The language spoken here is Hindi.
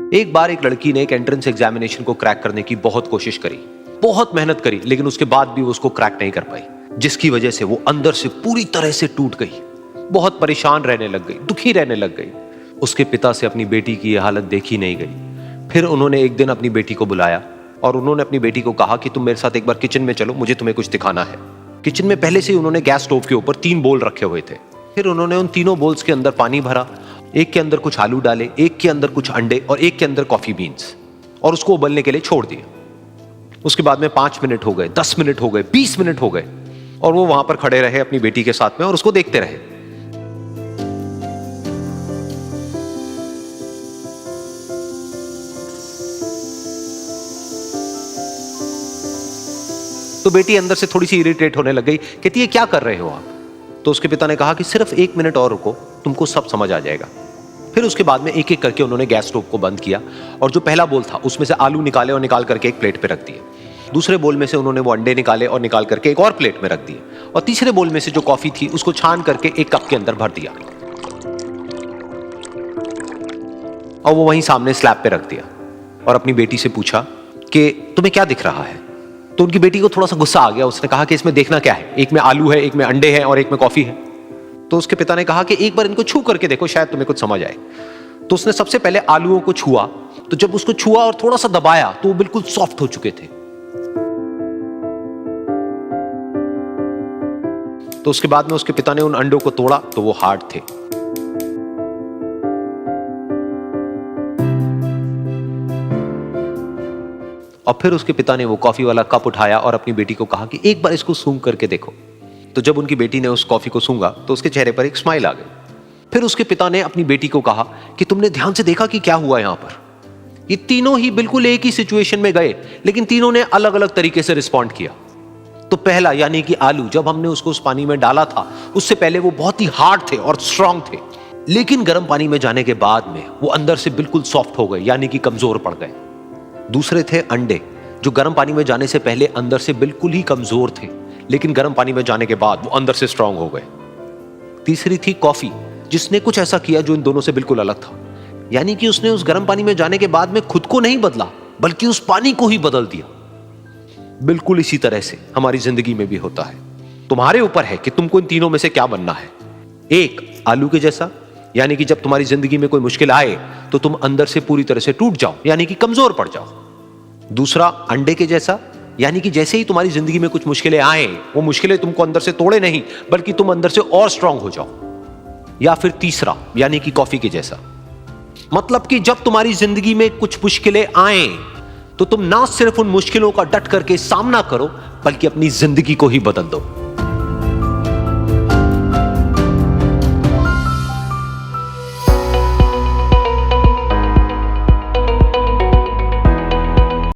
एक बार एक लड़की ने एक एंट्रेंस एग्जामिनेशन को क्रैक करने की बहुत कोशिश करी, बहुत मेहनत करी, लेकिन उसके बाद भी वो उसको क्रैक नहीं कर पाई, जिसकी वजह से वो अंदर से पूरी तरह से टूट गई, बहुत परेशान रहने लग गई, दुखी रहने लग गई। उसके पिता से अपनी बेटी की यह हालत देखी नहीं गई। फिर उन्होंने एक दिन अपनी बेटी को बुलाया और उन्होंने अपनी बेटी को कहा कि तुम मेरे साथ एक बार किचन में चलो, मुझे तुम्हें कुछ दिखाना है। किचन में पहले से ही उन्होंने गैस स्टोव के ऊपर 3 बोल रखे हुए थे। फिर उन्होंने उन तीनों बोल्स के अंदर पानी भरा, एक के अंदर कुछ आलू डाले, एक के अंदर कुछ अंडे और एक के अंदर कॉफी बीन्स, और उसको उबलने के लिए छोड़ दिया। उसके बाद में 5 मिनट हो गए, 10 मिनट हो गए, 20 मिनट हो गए, और वो वहां पर खड़े रहे अपनी बेटी के साथ में और उसको देखते रहे। तो बेटी अंदर से थोड़ी सी इरिटेट होने लग गई, कहती है क्या कर रहे हो आप? तो उसके पिता ने कहा कि सिर्फ 1 मिनट और रुको, तुमको सब समझ आ जाएगा। फिर उसके बाद में एक एक करके उन्होंने गैस स्टोव को बंद किया और जो पहला बोल था उसमें से आलू निकाले और निकाल करके एक प्लेट पे रख दिए। दूसरे बोल में से उन्होंने वो अंडे निकाले और निकाल करके एक और प्लेट में रख दिए, और तीसरे बोल में से जो कॉफी थी उसको छान करके एक कप के अंदर भर दिया और वो वहीं सामने स्लैब पे रख दिया और अपनी बेटी से पूछा कि तुम्हें क्या दिख रहा है? तो उनकी बेटी को थोड़ा सा गुस्सा आ गया। उसने कहा कि इसमें देखना क्या है, एक में आलू है, एक में अंडे हैं और एक में कॉफी है। तो उसके पिता ने कहा कि एक बार इनको छू करके देखो, शायद तुम्हें कुछ समझ आए। तो उसने सबसे पहले आलूओं को छुआ, तो जब उसको छुआ और थोड़ा सा दबाया तो वो बिल्कुल सॉफ्ट हो चुके थे। तो उसके बाद में उसके पिता ने उन अंडों को तोड़ा तो वो हार्ड थे। और फिर उसके पिता ने वो कॉफी वाला कप उठाया और अपनी बेटी को कहा कि एक बार इसको सूंघ करके देखो। तो जब उनकी बेटी ने उस कॉफी को सूंघा तो उसके चेहरे पर एक स्माइल आ गई। फिर उसके पिता ने अपनी बेटी को कहा कि तुमने ध्यान से देखा कि क्या हुआ यहां पर? ये तीनों ही बिल्कुल एक ही सिचुएशन में गए, लेकिन तीनों ने अलग अलग तरीके से रिस्पॉन्ड किया। तो पहला यानी कि आलू, जब हमने उसको उस पानी में डाला था उससे पहले वो बहुत ही हार्ड थे और स्ट्रांग थे, लेकिन गर्म पानी में जाने के बाद में वो अंदर से बिल्कुल सॉफ्ट हो गए, यानी कि कमजोर पड़ गए। दूसरे थे अंडे, जो गर्म पानी में जाने से पहले अंदर से बिल्कुल ही कमजोर थे, लेकिन गर्म पानी में जाने के बाद वो अंदर से स्ट्रांग हो गए। तीसरी थी कॉफी, जिसने कुछ ऐसा किया जो इन दोनों से बिल्कुल अलग था, यानी कि उसने उस गर्म पानी में जाने के बाद में खुद को नहीं बदला, बल्कि उस पानी को ही बदल दिया। बिल्कुल इसी तरह से हमारी जिंदगी में भी होता है। तुम्हारे ऊपर है कि तुमको इन तीनों में से क्या बनना है। एक, आलू के जैसा, यानी कि जब तुम्हारी जिंदगी में कोई मुश्किल आए तो तुम अंदर से पूरी तरह से टूट जाओ, यानी कि कमजोर पड़ जाओ। दूसरा, अंडे के जैसा, यानी कि जैसे ही तुम्हारी जिंदगी में कुछ मुश्किलें आए, वो मुश्किलें तुमको अंदर से तोड़े नहीं, बल्कि तुम अंदर से और स्ट्रांग हो जाओ। या फिर तीसरा, यानी कि कॉफी के जैसा, मतलब कि जब तुम्हारी जिंदगी में कुछ मुश्किलें आए तो तुम ना सिर्फ उन मुश्किलों का डट करके सामना करो, बल्कि अपनी जिंदगी को ही बदल दो।